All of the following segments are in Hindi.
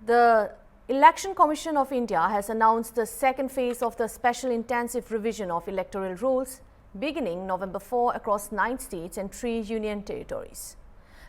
The Election Commission of India has announced the second phase of the special intensive revision of electoral rules beginning November 4 across 9 states and 3 union territories.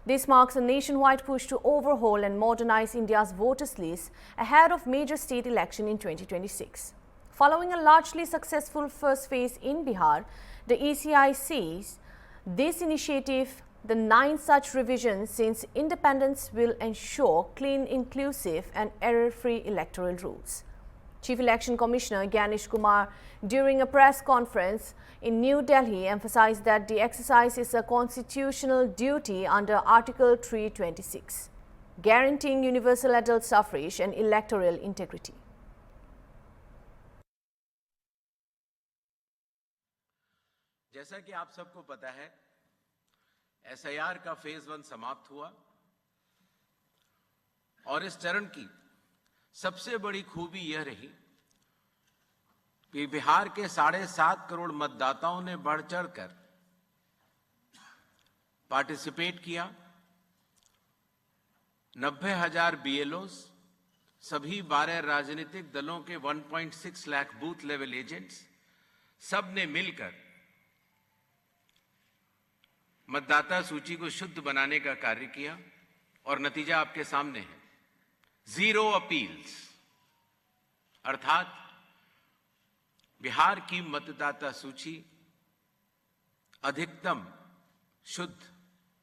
This marks a nationwide push to overhaul and modernize India's voters list ahead of major state election in 2026. Following a largely successful first phase in Bihar, the ECI says this initiative, the 9 such revisions since independence, will ensure clean, inclusive and error-free electoral rules. Chief Election Commissioner Gyanesh Kumar, during a press conference in New Delhi, emphasized that the exercise is a constitutional duty under Article 326, guaranteeing universal adult suffrage and electoral integrity. जैसा कि आप सबको पता है, एसआईआर का फेज 1 समाप्त हुआ और इस चरण की सबसे बड़ी खूबी यह रही कि बिहार के 7.5 करोड़ मतदाताओं ने बढ़ चढ़कर पार्टिसिपेट किया। 90,000 बीएलओस, सभी 12 राजनीतिक दलों के 1.6 लाख बूथ लेवल एजेंट्स, सब ने मिलकर मतदाता सूची को शुद्ध बनाने का कार्य किया और नतीजा आपके सामने है। 0 अपील्स, अर्थात बिहार की मतदाता सूची अधिकतम शुद्ध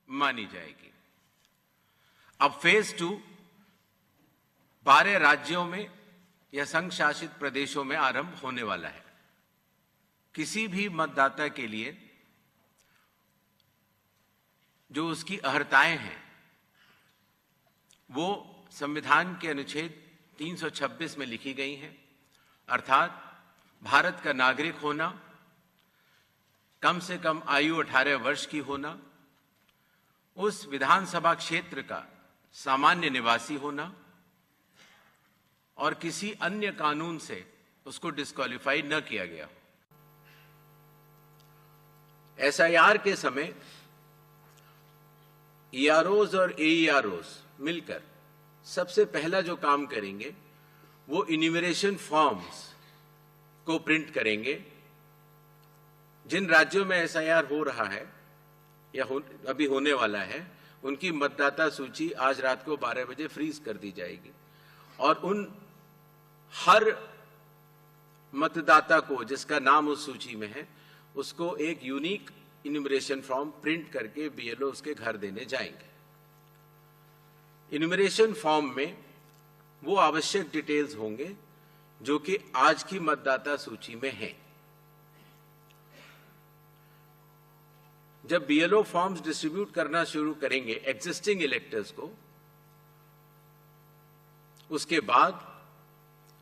मानी जाएगी। अब फेज 2 12 राज्यों में या संघ शासित प्रदेशों में आरंभ होने वाला है। किसी भी मतदाता के लिए जो उसकी अर्हताएं हैं वो संविधान के अनुच्छेद 326 में लिखी गई हैं, अर्थात भारत का नागरिक होना, कम से कम आयु 18 वर्ष की होना, उस विधानसभा क्षेत्र का सामान्य निवासी होना और किसी अन्य कानून से उसको डिस्क्वालीफाई न किया गया हो। एसआईआर के समय ईआरओज और एईआरओज मिलकर सबसे पहला जो काम करेंगे वो इन्यूमरेशन फॉर्म्स को प्रिंट करेंगे। जिन राज्यों में एसआईआर हो रहा है या अभी होने वाला है, उनकी मतदाता सूची आज रात को 12 बजे फ्रीज कर दी जाएगी और उन हर मतदाता को जिसका नाम उस सूची में है, उसको एक यूनिक इन्यूमरेशन फॉर्म प्रिंट करके बीएलओ उसके घर देने जाएंगे। इन्यूमरेशन फॉर्म में वो आवश्यक डिटेल्स होंगे जो कि आज की मतदाता सूची में हैं। जब बीएलओ फॉर्म्स डिस्ट्रीब्यूट करना शुरू करेंगे एग्जिस्टिंग इलेक्टर्स को, उसके बाद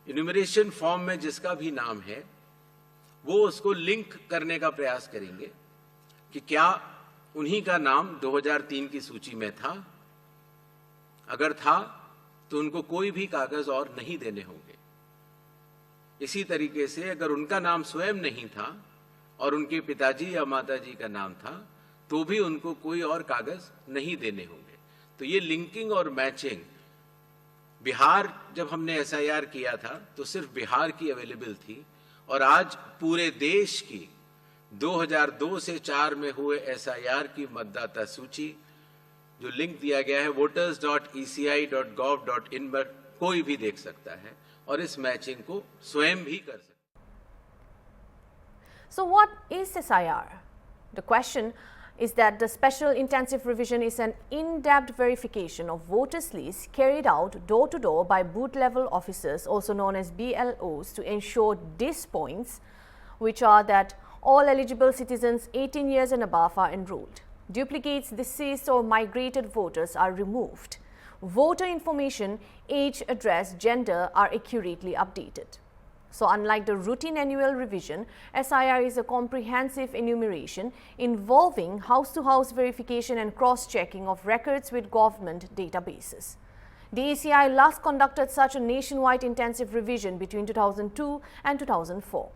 इन्यूमरेशन फॉर्म में जिसका भी नाम है वो उसको लिंक करने का प्रयास करेंगे कि क्या उन्हीं का नाम 2003 की सूची में था। अगर था तो उनको कोई भी कागज और नहीं देने होंगे। इसी तरीके से अगर उनका नाम स्वयं नहीं था और उनके पिताजी या माताजी का नाम था तो भी उनको कोई और कागज नहीं देने होंगे। तो ये लिंकिंग और मैचिंग, बिहार जब हमने एसआईआर किया था तो सिर्फ बिहार की अवेलेबल थी और आज पूरे देश की 2002 से 4 में हुए एसआईआर की मतदाता सूची जो लिंक दिया गया है voters.eci.gov.in पर कोई भी देख सकता है और इस मैचिंग को स्वयं भी कर सकता है। So what is SIR? The question is that the special intensive revision is an in-depth verification of voters' lists carried out door-to-door by booth-level officers, also known as BLOs, to ensure these points, which are that all eligible citizens 18 years and above are enrolled. Duplicates, deceased or migrated voters are removed. Voter information, age, address, gender are accurately updated. So unlike the routine annual revision, SIR is a comprehensive enumeration involving house-to-house verification and cross-checking of records with government databases. The ECI last conducted such a nationwide intensive revision between 2002 and 2004.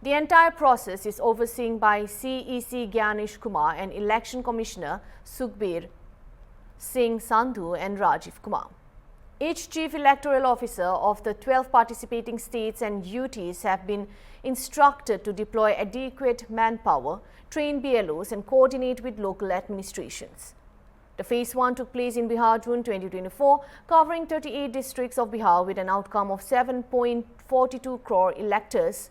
The entire process is overseen by CEC Gyanesh Kumar and Election Commissioner Sukhbir Singh Sandhu and Rajiv Kumar. Each chief electoral officer of the 12 participating states and UTs have been instructed to deploy adequate manpower, train BLOs and coordinate with local administrations. The Phase 1 took place in Bihar June 2024, covering 38 districts of Bihar with an outcome of 7.42 crore electors,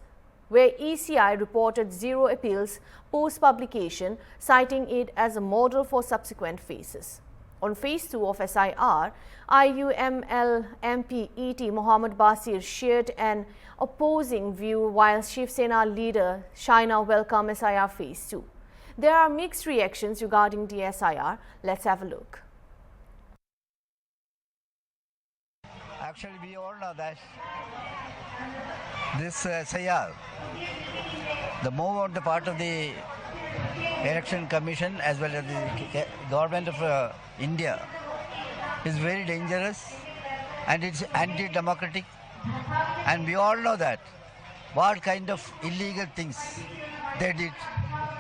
where ECI reported 0 appeals post-publication, citing it as a model for subsequent phases. On Phase 2 of SIR, IUML MP ET Mohammad Basir shared an opposing view, while Shiv Sena leader Shaina welcomed SIR Phase 2. There are mixed reactions regarding the SIR. Let's have a look. Actually, we all know that this SIR, the move on the part of the Election Commission as well as the government of India is very dangerous and it's anti-democratic, and we all know that what kind of illegal things they did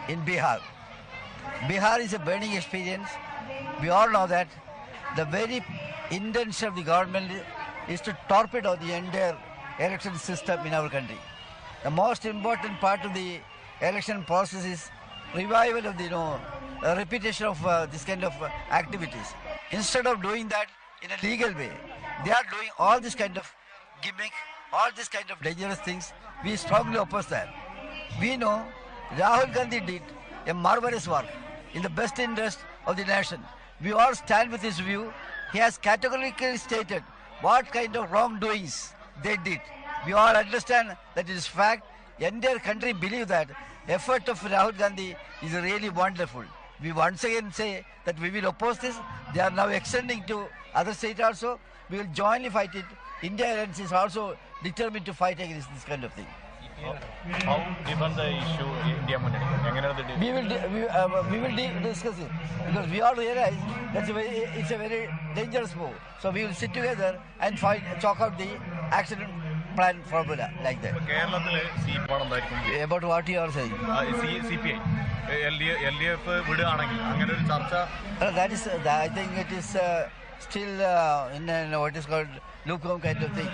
in Bihar. Bihar is a burning experience. We all know that the very intention of the government is to torpedo the entire election system in our country. The most important part of the election process is revival of the repetition of this kind of activities. Instead of doing that in a legal way, they are doing all this kind of gimmick, all this kind of dangerous things. We strongly oppose that. We know Rahul Gandhi did a marvelous work in the best interest of the nation. We all stand with his view. He has categorically stated what kind of wrongdoings they did. We all understand that it is fact. The entire country believe that effort of Rahul Gandhi is really wonderful. We once again say that we will oppose this. They are now extending to other states also. We will jointly fight it. India Alliance is also determined to fight against this kind of thing. How given the issue India we will discuss it, because we all realize that it's a very dangerous move. So we will sit together and chalk out the action plan formula like that. About what you are saying? CPI. That is, I think it is still in what is called lukewarm kind of thing.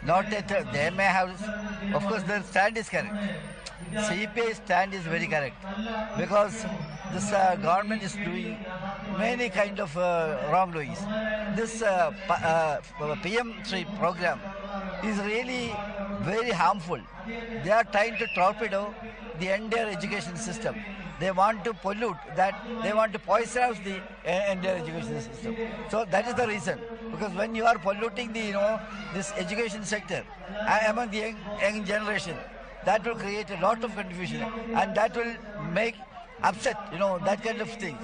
Not that they may have, of course their stand is correct. CPI stand is very correct, because this government is doing many kind of wrongdoings. This PM3 program is really very harmful. They are trying to torpedo the entire education system. They want to pollute that, they want to poison out the entire education system. So that is the reason, because when you are polluting the this education sector among the young generation, that will create a lot of confusion and that will make upset, that kind of things.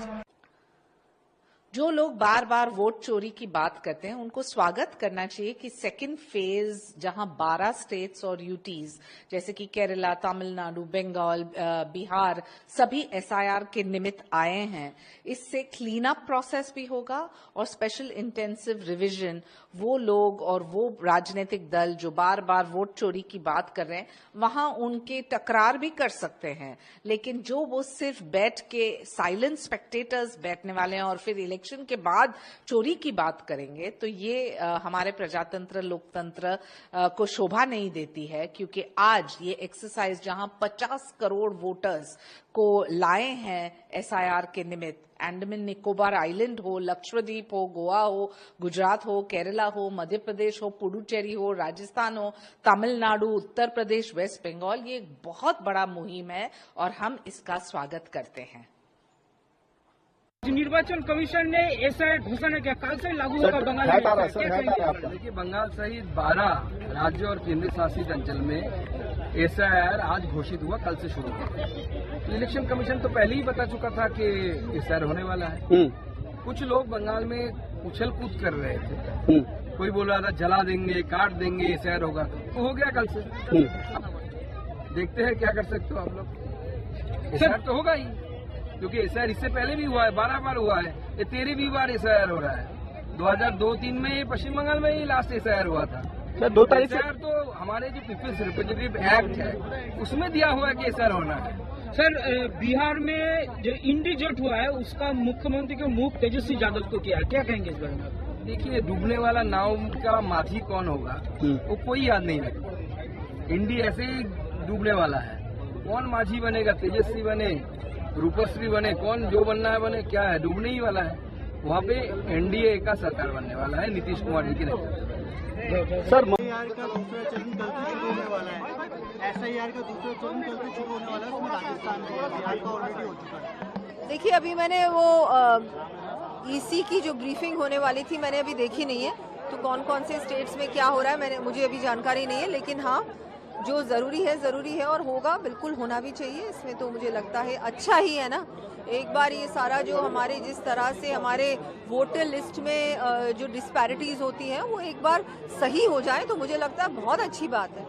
जो लोग बार बार वोट चोरी की बात करते हैं उनको स्वागत करना चाहिए कि सेकंड फेज जहां 12 स्टेट्स और यूटीज जैसे कि केरला, तमिलनाडु, बंगाल, बिहार सभी एसआईआर के निमित्त आए हैं, इससे क्लीन अप प्रोसेस भी होगा और स्पेशल इंटेंसिव रिवीजन वो लोग और वो राजनीतिक दल जो बार बार वोट चोरी की बात कर रहे हैं वहां उनके टकरार भी कर सकते हैं, लेकिन जो वो सिर्फ बैठ के साइलेंट स्पेक्टेटर्स बैठने वाले हैं और फिर इलेक्शन के बाद चोरी की बात करेंगे तो ये हमारे प्रजातंत्र लोकतंत्र को शोभा नहीं देती है। क्योंकि आज ये एक्सरसाइज जहां 50 करोड़ वोटर्स को लाए हैं एसआईआर के निमित्त, अंडमान निकोबार आइलैंड हो, लक्षद्वीप हो, गोवा हो, गुजरात हो, केरला हो, मध्य प्रदेश हो, पुडुचेरी हो, राजस्थान हो, तमिलनाडु, उत्तर प्रदेश, वेस्ट बंगाल, ये एक बहुत बड़ा मुहिम है और हम इसका स्वागत करते हैं। निर्वाचन कमीशन ने ऐसा घोषणा किया, कल से लागू होगा बंगाल में। देखिए, बंगाल सहित 12 राज्यों और केंद्र शासित अंचल में एसआईआर आज घोषित हुआ, कल से शुरू हुआ। इलेक्शन कमीशन तो पहले ही बता चुका था कि एसआईआर होने वाला है। कुछ लोग बंगाल में उछल कूद कर रहे थे, कोई बोल रहा था जला देंगे, काट देंगे, एसआईआर होगा, तो हो गया कल से। देखते हैं क्या कर सकते हो आप लोग। एसआईआर तो होगा ही, क्योंकि एसआईआर इससे पहले भी हुआ है, 12 बार हुआ है, ये 13वीं बार एसआईआर हो रहा है। 2002-03 में पश्चिम बंगाल में ही लास्ट एसआईआर हुआ था। सर 2 तारीख से तो हमारे जो पीपल्स रिप्रेजेंटेटिव एक्ट है उसमें दिया हुआ है कि एसआईआर होना है। सर बिहार में जो इंडिजोट हुआ है उसका मुख्यमंत्री के मुख तेजस्वी यादव को किया है, क्या कहेंगे इस बारे में? देखिए, डूबने वाला नाव का माझी कौन होगा वो कोई याद नहीं रखता। इंडी ऐसे ही डूबने वाला है। कौन माझी बनेगा? तेजस्वी बने, रूपश्री बने, कौन जो बनना है बने, क्या है, डूबने ही वाला है। वहाँ पे एनडीए का सरकार बनने वाला है नीतीश कुमार जी के नेतृत्व। सर, एसआईआर का दूसरा चरण कल से शुरू होने वाला है। एसआईआर का दूसरा चरण कल से शुरू होने वाला है, उसमें राजस्थान में बिहार का ऑलरेडी हो चुका है। देखिए, अभी मैंने वो ईसी की जो ब्रीफिंग होने वाली थी मैंने अभी देखी नहीं है, तो कौन कौन से स्टेट्स में क्या हो रहा है मुझे अभी जानकारी नहीं है। लेकिन हाँ, जो ज़रूरी है और होगा, बिल्कुल होना भी चाहिए। इसमें तो मुझे लगता है अच्छा ही है ना। एक बार ये सारा जो हमारे जिस तरह से हमारे वोटर लिस्ट में जो डिस्पैरिटीज़ होती हैं वो एक बार सही हो जाए तो मुझे लगता है बहुत अच्छी बात है।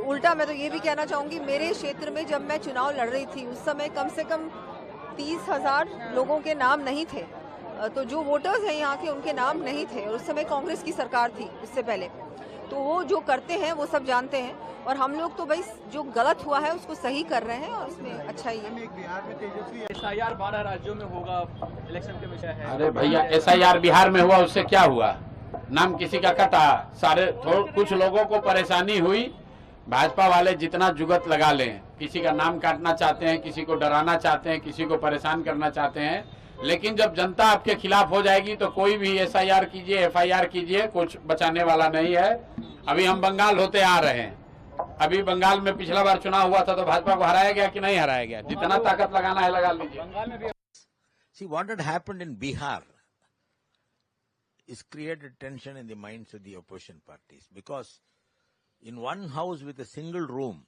उल्टा मैं तो ये भी कहना चाहूँगी, मेरे क्षेत्र में जब मैं चुनाव लड़ रही थी उस समय कम से कम 30,000 लोगों के नाम नहीं थे। तो जो वोटर्स हैं यहाँ के उनके नाम नहीं थे और उस समय कांग्रेस की सरकार थी इससे पहले। तो वो जो करते हैं वो सब जानते हैं और हम लोग तो भाई जो गलत हुआ है उसको सही कर रहे हैं और इसमें अच्छा ही है। बिहार में तेजस्वी एसआईआर 12 राज्यों में होगा, इलेक्शन के विषय है। अरे भैया, एसआईआर बिहार में हुआ उससे क्या हुआ? नाम किसी का कटा, सारे कुछ लोगों को परेशानी हुई। भाजपा वाले जितना जुगत लगा लें, किसी का नाम काटना चाहते हैं, किसी को डराना चाहते हैं, किसी को परेशान करना चाहते हैं, लेकिन जब जनता आपके खिलाफ हो जाएगी तो कोई भी एसआईआर कीजिए, एफआईआर कीजिए, कुछ बचाने वाला नहीं है। अभी हम बंगाल होते आ रहे हैं। अभी बंगाल में पिछला बार चुनाव हुआ था तो भाजपा को हराया गया कि नहीं हराया गया? जितना ताकत लगाना है लगा लीजिए। See, what had happened in Bihar is created tension in the minds of the opposition parties, because in one house with a single room,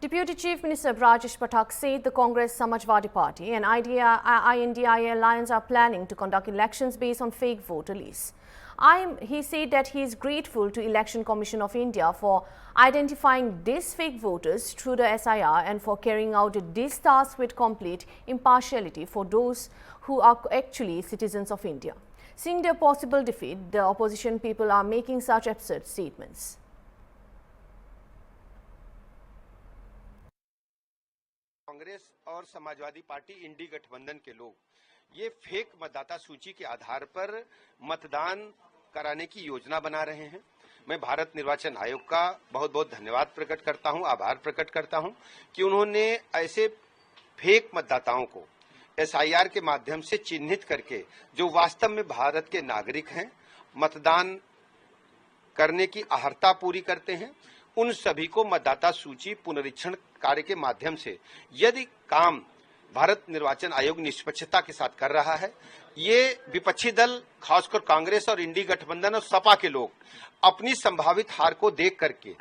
Deputy Chief Minister Rajesh Pathak said the Congress Samajwadi Party and INDIA alliance are planning to conduct elections based on fake voter lists. He said that he is grateful to Election Commission of India for identifying these fake voters through the SIR and for carrying out this task with complete impartiality for those who are actually citizens of India. Seeing their possible defeat, the opposition people are making such absurd statements. Congress और समाजवादी पार्टी इंडी गठबंधन के लोग ये फेक मतदाता सूची के आधार पर मतदान कराने की योजना बना रहे हैं। मैं भारत निर्वाचन आयोग का बहुत बहुत धन्यवाद प्रकट करता हूं, आभार प्रकट करता हूं कि उन्होंने ऐसे फेक मतदाताओं को एसआईआर के माध्यम से चिन्हित करके जो वास्तव में भारत के नागरिक हैं, मतदान करने की अहर्ता पूरी करते हैं, उन सभी को मतदाता सूची पुनरीक्षण कार्य के माध्यम से यदि काम भारत निर्वाचन आयोग निष्पक्षता के साथ कर रहा है, ये विपक्षी दल खासकर कांग्रेस और इंडी गठबंधन और सपा के लोग अपनी संभावित हार को देख करके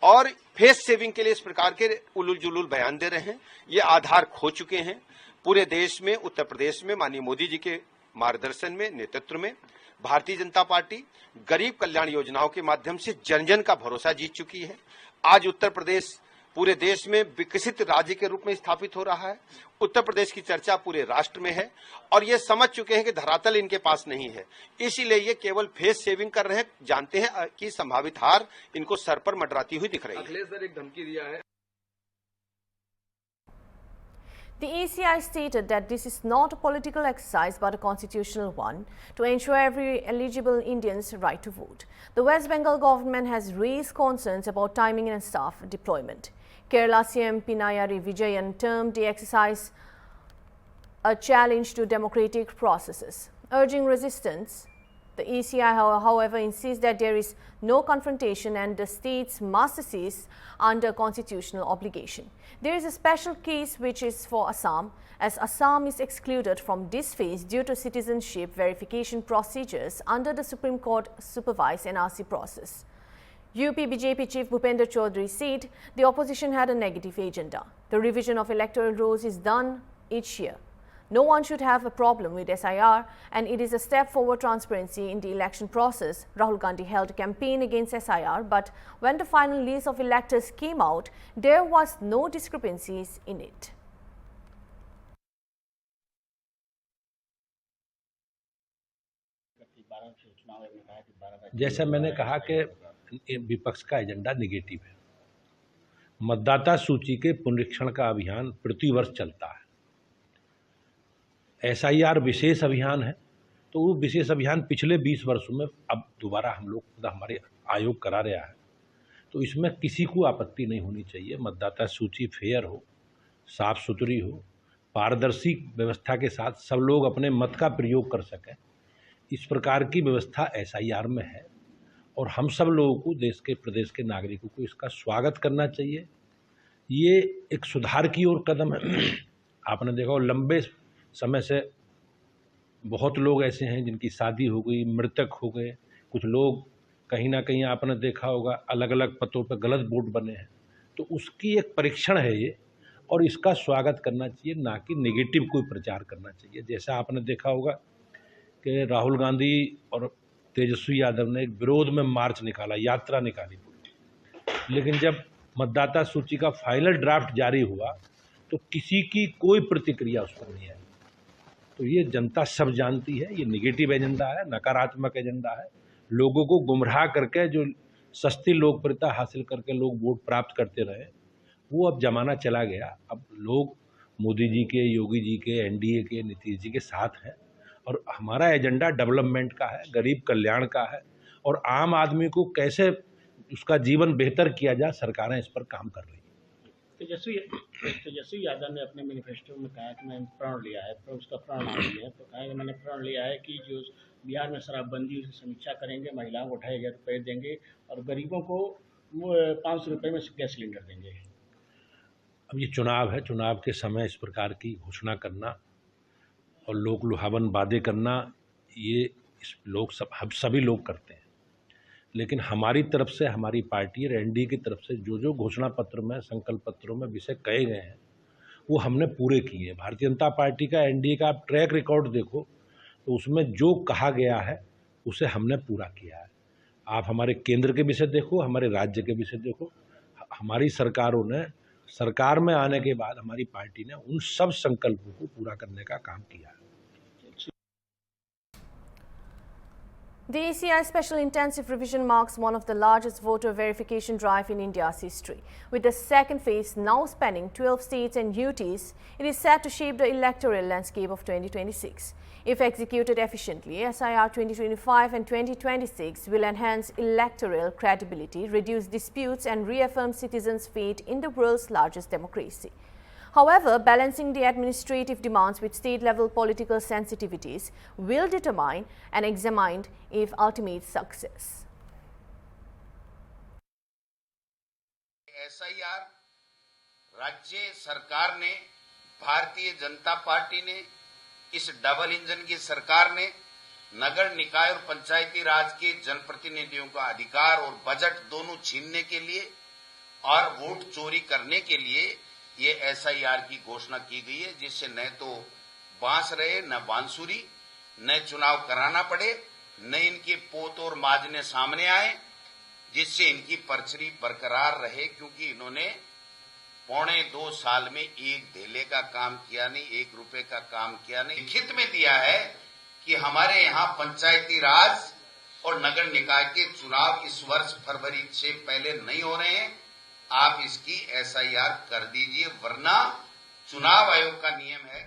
और फेस सेविंग के लिए इस प्रकार के उलूल जुलूल बयान दे रहे हैं। ये आधार खो चुके हैं। पूरे देश में, उत्तर प्रदेश में माननीय मोदी जी के मार्गदर्शन में, नेतृत्व में भारतीय जनता पार्टी गरीब कल्याण योजनाओं के माध्यम से जन जन का भरोसा जीत चुकी है। आज उत्तर प्रदेश पूरे देश में विकसित राज्य के रूप में स्थापित हो रहा है। उत्तर प्रदेश की चर्चा पूरे राष्ट्र में है और ये समझ चुके हैं कि धरातल इनके पास नहीं है, इसीलिए ये केवल फेस सेविंग कर रहे हैं। जानते हैं कि संभावित हार इनको सर पर मंडराती हुई दिख रही है। अखिलेश सर एक धमकी दिया है। The ACI stated that this is not a political exercise but a constitutional one to ensure every eligible Indian's right to vote. The West Bengal government has raised concerns about timing and staff deployment. Kerala CM Pinayari Vijayan termed the exercise a challenge to democratic processes, urging resistance. The ACI, however, insists that there is no confrontation and the states must cease under constitutional obligation. There is a special case which is for Assam, as Assam is excluded from this phase due to citizenship verification procedures under the Supreme Court supervised NRC process. UP BJP Chief Bhupender Chaudhary said the opposition had a negative agenda. The revision of electoral rolls is done each year. No one should have a problem with SIR and it is a step forward transparency in the election process. Rahul Gandhi held a campaign against SIR, but when the final list of electors came out, there was no discrepancies in it. जैसा मैंने कहा कि विपक्ष का एजेंडा निगेटिव है। मतदाता सूची के पुनरीक्षण का अभियान प्रतिवर्ष चलता है। SIR विशेष अभियान है तो वो विशेष अभियान पिछले 20 वर्षों में अब दोबारा हम लोग हमारे आयोग करा रहा है, तो इसमें किसी को आपत्ति नहीं होनी चाहिए। मतदाता सूची फेयर हो, साफ सुथरी हो, पारदर्शी व्यवस्था के साथ सब लोग अपने मत का प्रयोग कर सकें, इस प्रकार की व्यवस्था SIR में है और हम सब लोगों को देश के प्रदेश के नागरिकों को इसका स्वागत करना चाहिए। ये एक सुधार की ओर कदम है। आपने देखा लंबे समय से बहुत लोग ऐसे हैं जिनकी शादी हो गई, मृतक हो गए, कुछ लोग कहीं ना कहीं आपने देखा होगा अलग अलग पदों पर गलत वोट बने हैं, तो उसकी एक परीक्षण है ये और इसका स्वागत करना चाहिए, ना कि नेगेटिव कोई प्रचार करना चाहिए। जैसा आपने देखा होगा कि राहुल गांधी और तेजस्वी यादव ने एक विरोध में मार्च निकाला, यात्रा निकाली, लेकिन जब मतदाता सूची का फाइनल ड्राफ्ट जारी हुआ तो किसी की कोई प्रतिक्रिया उस पर नहीं आई। तो ये जनता सब जानती है, ये नेगेटिव एजेंडा है, नकारात्मक एजेंडा है, लोगों को गुमराह करके जो सस्ती लोकप्रियता हासिल करके लोग वोट प्राप्त करते रहे, वो अब जमाना चला गया। अब लोग मोदी जी के, योगी जी के, NDA के, नीतीश जी के साथ हैं और हमारा एजेंडा डेवलपमेंट का है, गरीब कल्याण का है और आम आदमी को कैसे उसका जीवन बेहतर किया जाए, सरकारें इस पर काम कर रही हैं। तेजस्वी यादव ने अपने मैनिफेस्टो में कहा कि मैंने प्रण लिया है, उसका प्रण आ गया है, तो कहा कि मैंने प्रण लिया है कि जो बिहार में शराबबंदी उसकी समीक्षा करेंगे, महिलाओं को 2500 रुपये देंगे और गरीबों को 500 रुपये में गैस सिलेंडर देंगे। अब ये चुनाव है, चुनाव के समय इस प्रकार की घोषणा करना और लोक लुभावन वादे करना, ये लोग सभी लोग करते हैं, लेकिन हमारी तरफ से, हमारी पार्टी और NDA की तरफ से जो घोषणा पत्र में, संकल्प पत्रों में विषय कहे गए हैं वो हमने पूरे किए हैं। भारतीय जनता पार्टी का, NDA का आप ट्रैक रिकॉर्ड देखो तो उसमें जो कहा गया है उसे हमने पूरा किया है। आप हमारे केंद्र के विषय देखो, हमारे राज्य के विषय देखो, हमारी सरकारों ने, सरकार में आने के बाद हमारी पार्टी ने उन सब संकल्पों को पूरा करने का काम किया है। The ECI Special Intensive Revision marks one of the largest voter verification drive in India's history. With the second phase now spanning 12 states and UTs, it is set to shape the electoral landscape of 2026. If executed efficiently, SIR 2025 and 2026 will enhance electoral credibility, reduce disputes and reaffirm citizens' faith in the world's largest democracy. However, balancing the administrative demands with state-level political sensitivities will determine and examine its ultimate success. SIR राज्य सरकार ने, भारतीय जनता पार्टी ने, इस डबल इंजन की सरकार ने नगर निकाय और पंचायती राज के जनप्रतिनिधियों का अधिकार और बजट दोनों छीनने के लिए और वोट चोरी करने के लिए ये SIR की घोषणा की गई है, जिससे न तो बांस रहे, न बांसुरी, न चुनाव कराना पड़े, न इनके पोत और माजने सामने आए, जिससे इनकी परछरी बरकरार रहे, क्योंकि इन्होंने 2.25 साल में एक धेले का काम किया नहीं, 1 रुपए का काम किया नहीं। लिखित में दिया है कि हमारे यहाँ पंचायती राज और नगर निकाय के चुनाव इस वर्ष फरवरी से पहले नहीं हो रहे हैं, आप इसकी SIR कर दीजिए, वरना चुनाव आयोग का नियम है